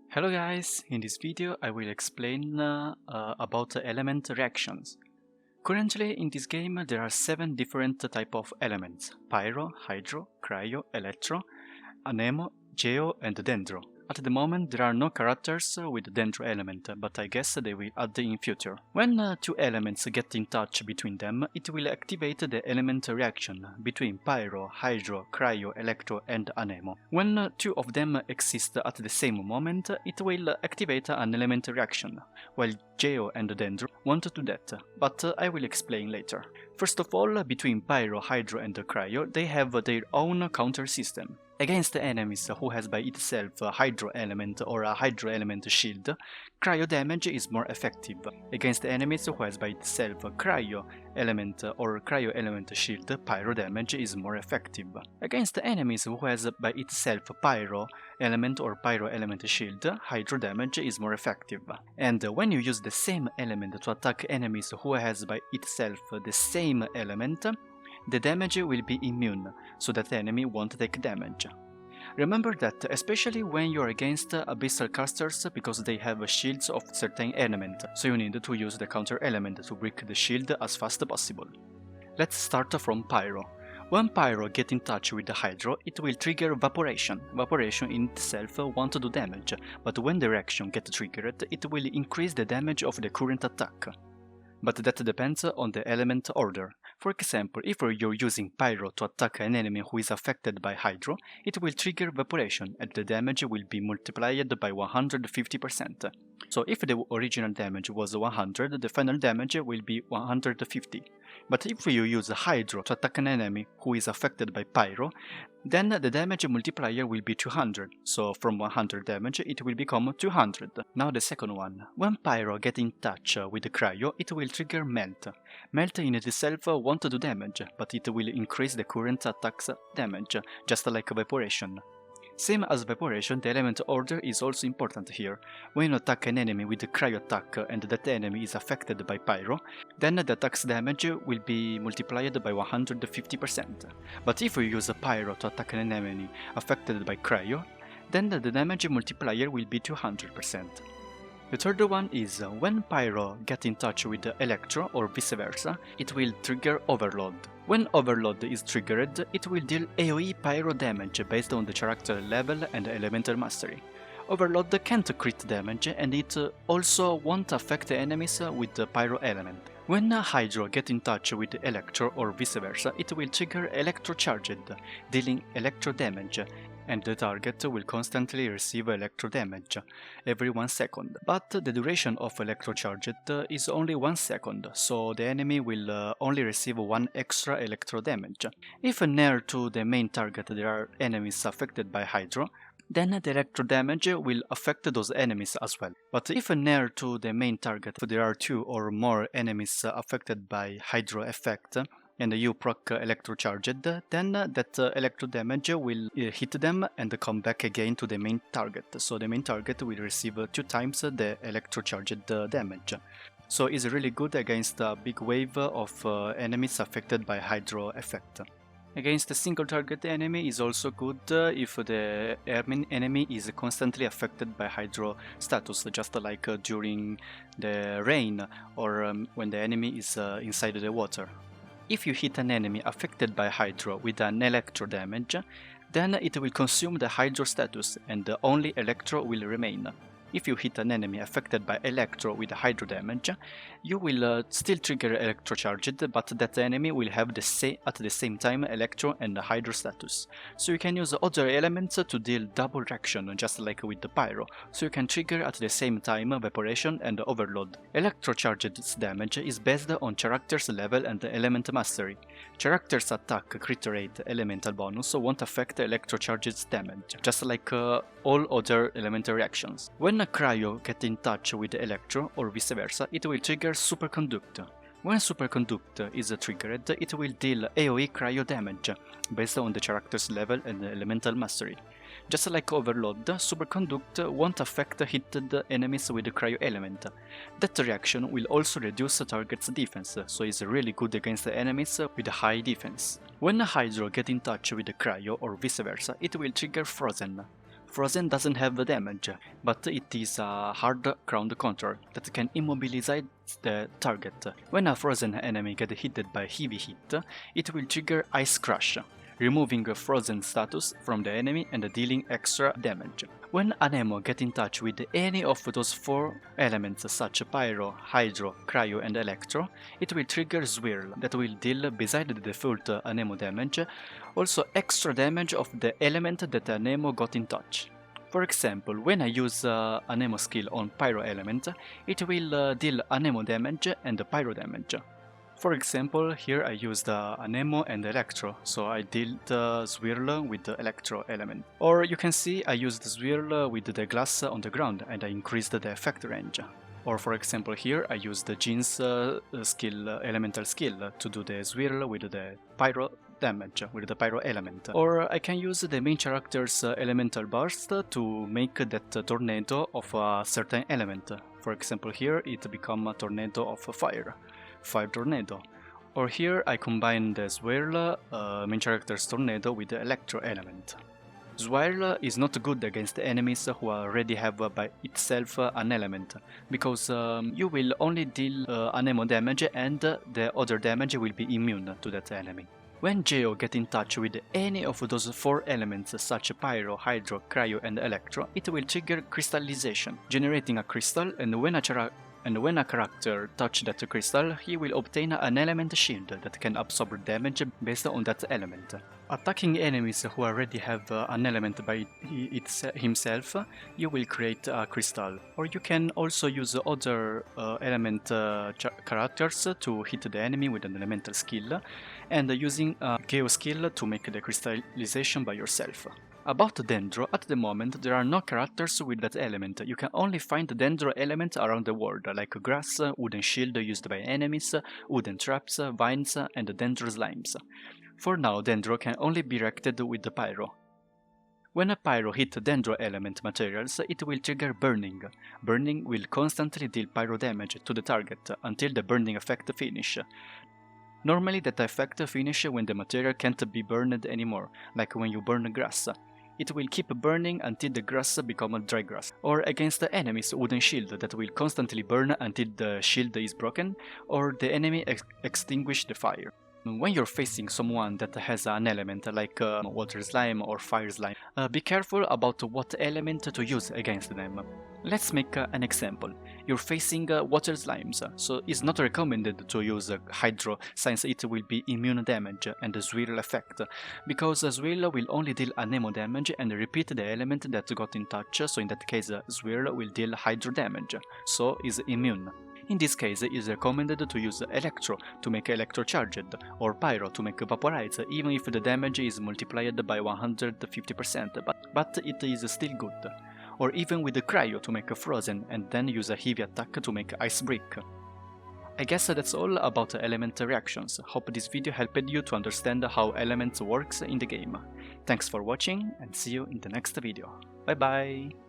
Hello guys, in this video I will explain about the element reactions. Currently in this game there are 7 different type of elements: Pyro, Hydro, Cryo, Electro, Anemo, Geo and Dendro. At the moment there are no characters with Dendro element, but I guess they will add in future. When two elements get in touch between them, it will activate the element reaction between Pyro, Hydro, Cryo, Electro and Anemo. When two of them exist at the same moment, it will activate an element reaction, while Geo and Dendro won't do that, but I will explain later. First of all, between Pyro, Hydro and Cryo, they have their own counter system. Against enemies who has by itself a Hydro element or a Hydro element shield, Cryo damage is more effective. Against enemies who has by itself a Cryo element or Cryo element shield, Pyro damage is more effective. Against enemies who has by itself a Pyro element or Pyro element shield, Hydro damage is more effective. And when you use the same element to attack enemies who has by itself the same element, the damage will be immune, so that the enemy won't take damage. Remember that especially when you're against abyssal casters, because they have shields of certain element, so you need to use the counter element to break the shield as fast as possible. Let's start from Pyro. When Pyro gets in touch with the Hydro, it will trigger Vaporation. Vaporation in itself won't do damage, but when the reaction gets triggered, it will increase the damage of the current attack. But that depends on the element order. For example, if you're using Pyro to attack an enemy who is affected by Hydro, it will trigger Vaporation and the damage will be multiplied by 150%. So if the original damage was 100, the final damage will be 150. But if you use Hydro to attack an enemy who is affected by Pyro, then the damage multiplier will be 200, so from 100 damage it will become 200. Now the second one. When Pyro gets in touch with the Cryo, it will trigger Melt. Melt in itself won't do damage, but it will increase the current attack's damage, just like Vaporation. Same as Vaporation, the element order is also important here. When you attack an enemy with the Cryo attack and that enemy is affected by Pyro, then the attack's damage will be multiplied by 150%. But if you use a Pyro to attack an enemy affected by Cryo, then the damage multiplier will be 200%. The third one is when Pyro gets in touch with the Electro or vice versa, it will trigger Overload. When Overload is triggered, it will deal AoE Pyro damage based on the character level and elemental mastery. Overload can't crit damage and it also won't affect enemies with the Pyro element. When Hydro gets in touch with Electro or vice versa, it will trigger Electro Charged, dealing Electro damage, and the target will constantly receive electro damage every 1 second. But the duration of electro charged is only 1 second, so the enemy will only receive 1 extra electro damage. If near to the main target there are enemies affected by Hydro, then the electro damage will affect those enemies as well. But if near to the main target there are 2 or more enemies affected by Hydro effect, and you proc electrocharged, then that electro damage will hit them and come back again to the main target. So the main target will receive 2 times the electrocharged damage. So it's really good against a big wave of enemies affected by Hydro effect. Against a single target enemy is also good if the enemy is constantly affected by Hydro status, just like during the rain or when the enemy is inside the water. If you hit an enemy affected by Hydro with an electro damage, then it will consume the Hydro status and only electro will remain. If you hit an enemy affected by electro with Hydro damage, you will still trigger electrocharged, but that enemy will have at the same time electro and Hydro status. So you can use other elements to deal double reaction, just like with the Pyro, so you can trigger at the same time Vaporation and Overload. Electrocharged's damage is based on character's level and element mastery. Character's attack, crit rate, elemental bonus won't affect electrocharged's damage, just like all other elemental reactions. When a Cryo gets in touch with Electro or vice versa, it will trigger Superconduct. When Superconduct is triggered, it will deal AoE Cryo damage based on the character's level and elemental mastery. Just like Overload, Superconduct won't affect hit enemies with the Cryo element. That reaction will also reduce the target's defense, so it's really good against enemies with high defense. When Hydro gets in touch with the Cryo or vice versa, it will trigger Frozen. Frozen doesn't have damage, but it is a hard ground control that can immobilize the target. When a frozen enemy gets hit by heavy hit, it will trigger Ice Crush, removing frozen status from the enemy and dealing extra damage. When an Nemo gets in touch with any of those 4 elements such as Pyro, Hydro, Cryo and Electro, it will trigger Swirl that will deal, beside the default Nemo damage, also extra damage of the element that a Nemo got in touch. For example, when I use a Nemo skill on Pyro element, it will deal Nemo damage and Pyro damage. For example, here I used Nemo and Electro, so I dealt Swirl with the Electro element. Or you can see I used Swirl with the glass on the ground and I increased the effect range. Or for example here I used the Jin's elemental skill to do the Swirl with the Pyro damage, with the Pyro element. Or I can use the main character's elemental burst to make that tornado of a certain element. For example here it becomes a tornado of fire tornado. Or here I combine the Swirl main character's tornado with the Electro element. Swirl is not good against enemies who already have by itself an element, because you will only deal Nemo damage and the other damage will be immune to that enemy. When Geo gets in touch with any of those 4 elements such as Pyro, Hydro, Cryo and Electro, it will trigger Crystallization, generating a crystal, and when a character touches that crystal, he will obtain an element shield that can absorb damage based on that element. Attacking enemies who already have an element by himself, you will create a crystal. Or you can also use other element characters to hit the enemy with an elemental skill, and using a Geo skill to make the crystallization by yourself. About Dendro, at the moment there are no characters with that element. You can only find Dendro elements around the world, like grass, wooden shield used by enemies, wooden traps, vines, and Dendro slimes. For now, Dendro can only be reacted with the Pyro. When a Pyro hits Dendro element materials, it will trigger Burning. Burning will constantly deal Pyro damage to the target until the burning effect finishes. Normally that effect finishes when the material can't be burned anymore, like when you burn grass. It will keep burning until the grass becomes dry grass. Or against the enemy's wooden shield that will constantly burn until the shield is broken, or the enemy extinguishes the fire. When you're facing someone that has an element like water slime or fire slime, be careful about what element to use against them. Let's make an example. You're facing water slimes, so it's not recommended to use Hydro since it will be immune damage and the Swirl effect, because Swirl will only deal Nemo damage and repeat the element that got in touch, so in that case Swirl will deal Hydro damage, so is immune. In this case, it is recommended to use Electro to make Electro charged, or Pyro to make Vaporize, even if the damage is multiplied by 150%, but it is still good. Or even with the Cryo to make Frozen, and then use a heavy attack to make Ice Brick. I guess that's all about element reactions. Hope this video helped you to understand how elements works in the game. Thanks for watching, and see you in the next video. Bye bye!